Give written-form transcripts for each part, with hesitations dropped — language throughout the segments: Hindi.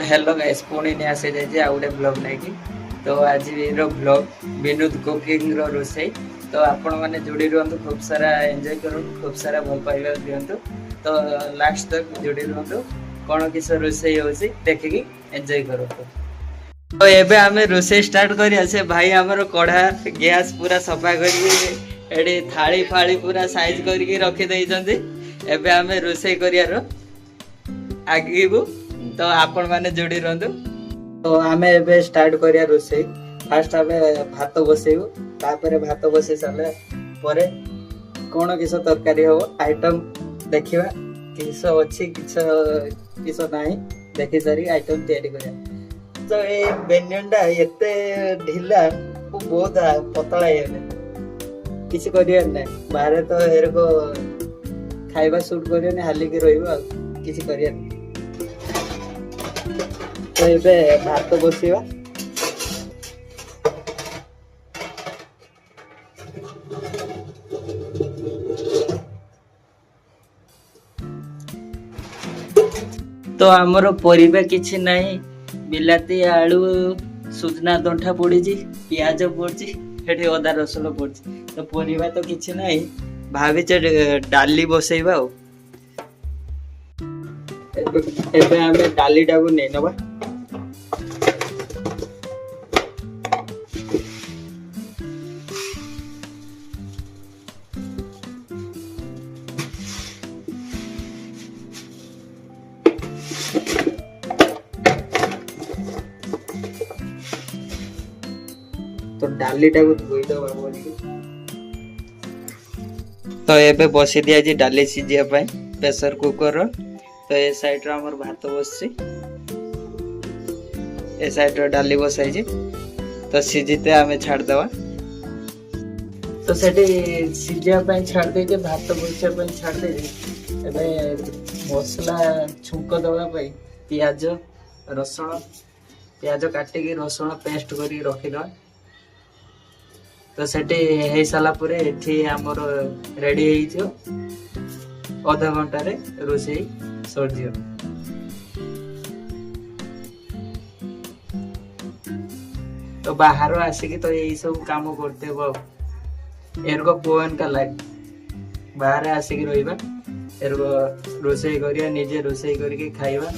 हेलो गाइस पुणी नहीं आसे जाइए आ गोटे ब्लॉग नहीं तो आज ब्लॉग विनोद कुकिंग रो रोसई तो आपण मैंने जोड़ी रुहतु खूब सारा एंजॉय करूँ खूब सारा भल पाइबा दिंतु तो लास्ट तक जोड़ी रुहतु कौन किस रोसई हो देखिकी एंजॉय करूँ। तो एबे आमे रोसई स्टार्ट करिया से भाई हमर कढ़ा गैस पूरा सफा करी थाली फाली पूरा साइज करके रखी देइछन्ती। एबे आमे रोसई करियारो आगेबू तो आपण माने जोड़ी रहंतु। तो आमे एबे स्टार्ट करिया रोसई। फास्ट आमे भात बसेबू तापर भात बसे साले परे कोन किस तरकारी हो आइटम देखिबा किस अछि किस नाही देखि सारी आइटम तैयारी करिया। तो ए बेन्यनडा एते ढिला बहुत पतला है किसी करियर नै बाहर तो एरको खाइबा शूट करियो ने हाली के रहइबो किसी करियर नै। तो ये भात बसिवा तो आमर परिबा किछि नहीं बिलाती आलू सुजना दंठा पड़ी पियाज पड़ी हेठी अदा रसुण पड़ी तो परिबा तो किछि नहीं भाभी डाली बसैबा एबे आमे डाली टाको नै नबा। तो डाली टाको धोई दो बोली तो एबे बसी दिया जी डाली सिजिया पाए प्रेशर कुकर तो ए साइड रो हमर भात बसछि ए साइड रो डाली बसाई जी तो सिजिते आमे छाड़ देवा। तो सेठी सिजिया पाए छाड़ दे जे भात बसिया पाए छाड़ दे एबे मसला छुंक दवा पाए पियाज रसुण पियाज काटी के रसुण पेस्ट करी रखी दवा। तो सेठी हे साला पुरे एठी हमर रेडी हेइ थियो आधा घंटा रे रोसई सर दियो। तो बाहर आसिकी तो यही सब काम करते हो एरको पोवन का लाइफ बाहर आसिकी रहिबा एरको रोसई करिया निजे रोसई करके खाइबा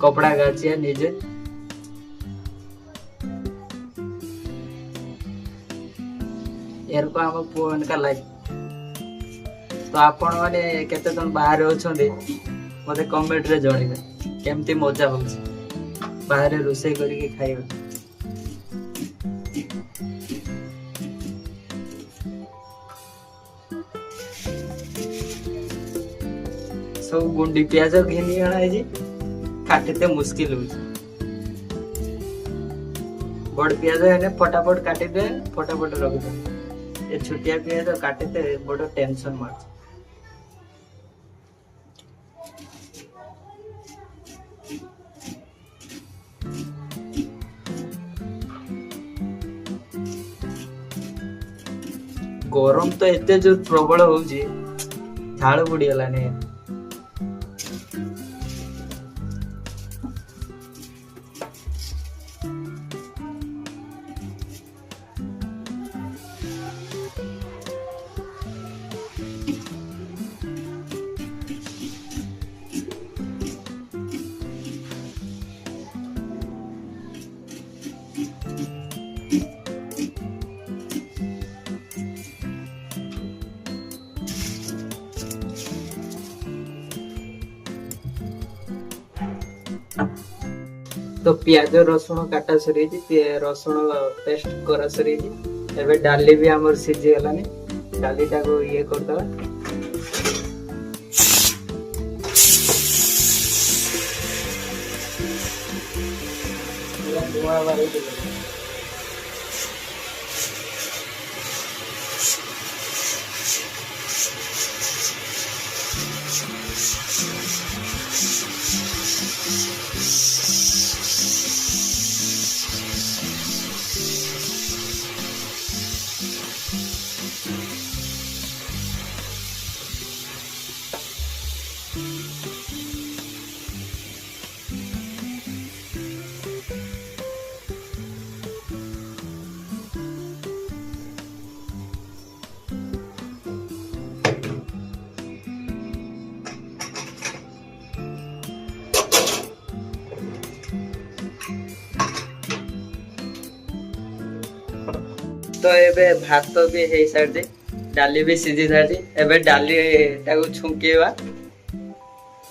कपड़ा गाचिया निजे एरको हम पोवन का लाइफ। तो आपण माने केते जन बाहर होछन्ते मते कमेंट रे जणिबे केमती मजा होछ बाहर रोसई करके खाइबा। सब गुंडी प्याज घेनी आना जी काटते मुश्किल हो बड़ प्याज है फटाफट काटी दे फटाफट रख दे ये छुटिया प्याज काटते बड़ टेंशन मार। गरम तो एते जो प्रबल होउची झाड़ बुड़ी गलानी। तो प्याज रसुण काटा सरी रसुण पेस्ट करा सरी एबे डाली भी हमर सिझी गलानी डाली टाको ये कर दवा। पूरा धुआं बारे तो एबे भात भी हे सारजे डाली भी सिझी सारजे एबे डाली टाको छुंकेवा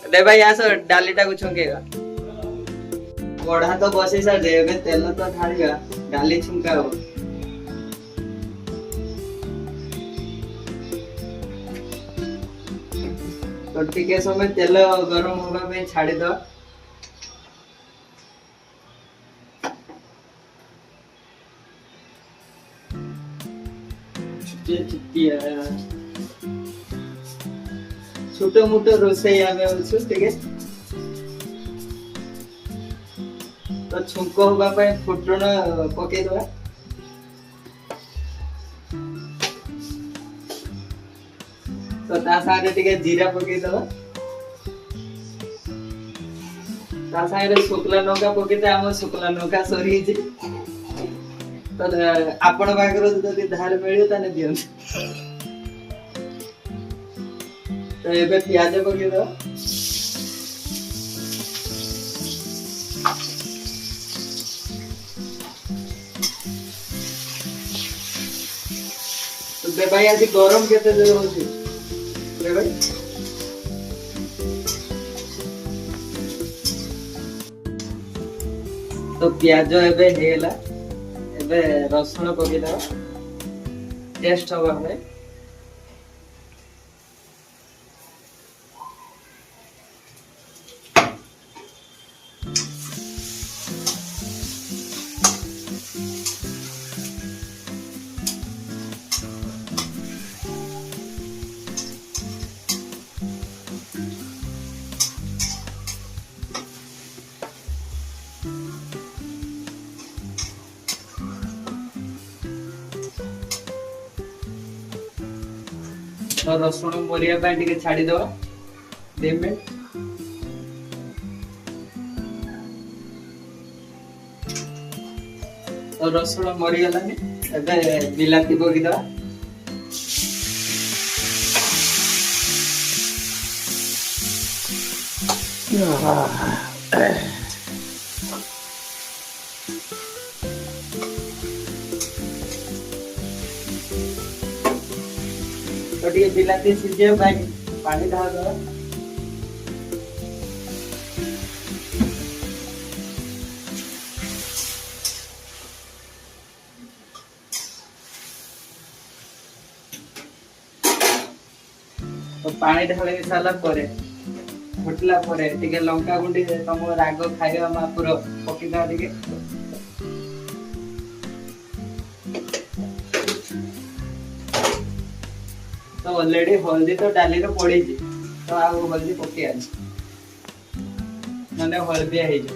दे भाई आसो डाली टाको छुंकेवा कढ़ा तो बसी सारजे एबे तेल तो ढालिया डाली छुंका हो तो टिके समय तेल गरम होगा पे छाड़ी दो छोटो मोटो रोसई आमे होछु ठीक है तो छुंको होगा पे फुटण पके दवा तो ता सारे टिके जीरा पके दवा ता सारे शुक्ला लंका पके ते हम शुक्ला लंका सरी जे तो आपण बागर जदी धार मिलियो ताने दियन तो एबे प्याज पके दो तो दे भाई आज गरम केते दे होची दे भाई तो प्याज एबे हेला एबे रसुण पके दो टेस्ट होगा हमें तो रसुण मोरिया पे टिके छाड़ी दो 2 मिनट तो रसुण मोरी गलानी एबे बिलाती पकी दो तो टिके बिलाती सिझे पानी ढाल दो तो पानी ढाली सारा परे फुटला परे टिके लंका गुंडी तुम राग खाइबा मापुर पकी दो टिके तो ऑलरेडी हल्दी तो डाली रो पड़ी जी तो आ हल्दी पके आज नने हल्दी है जो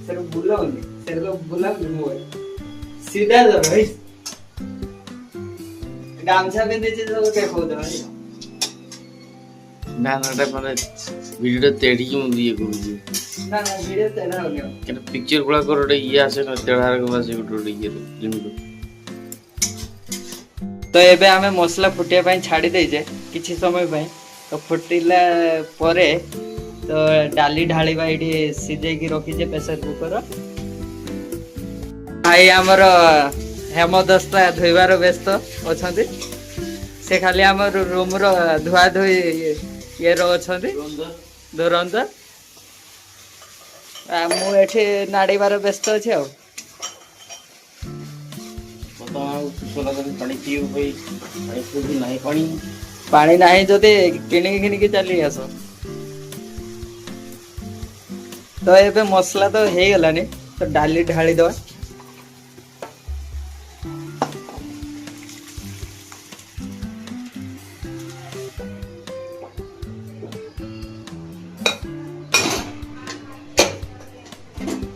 सर बुलाओनी सर को बुला मु सीधा दो भाई गामछा बेंदे जे तो के खो दो ना माने वीडियो तेड़ी की मुझे ये को ना वीडियो तेरा हो गया कि पिक्चर गुला कर ये आसे ना तेड़ार के पास गुटो ये लिमिट तो एबे हमें मसला फुटिया पाई छाड़ी दे जे किछि समय पाई तो फुटिला परे तो डाली ढाळीबा एडी सिझे की रखी जे प्रेशर कुकर भाई हमर हेमदस्ता धोइबार व्यस्त अछंती से खाली हमर रूम रो धुआ धोई ये रो अछंती दुरंत मु एठी नाडीबार व्यस्त अछि आ पानी नहीं जदि किणी चली आस तो ये मसला तो हो गलानी तो डाली ढाली दवा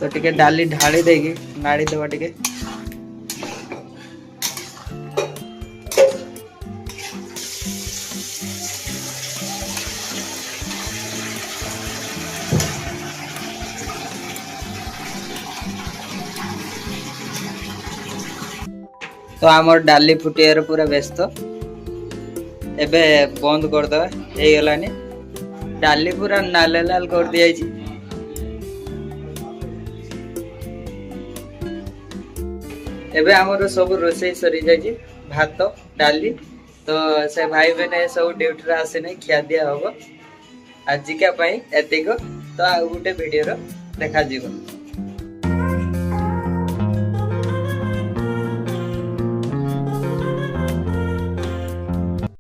तो टिके डाली ढाली देगी नाड़ी दवा टिके तो आमर डाली फुटियार पूरा व्यस्त एबे बंद कर दवा हे गलानी डाली पूरा नाल लाल कर दिया एबे हमर सब रोषे सरी जाइए भात डाली तो से भाई बहन सब ड्यूटी आसे नहीं खिया दिया हम आजिका एतिक तो आ गोटे भिडियो देखा जीवन।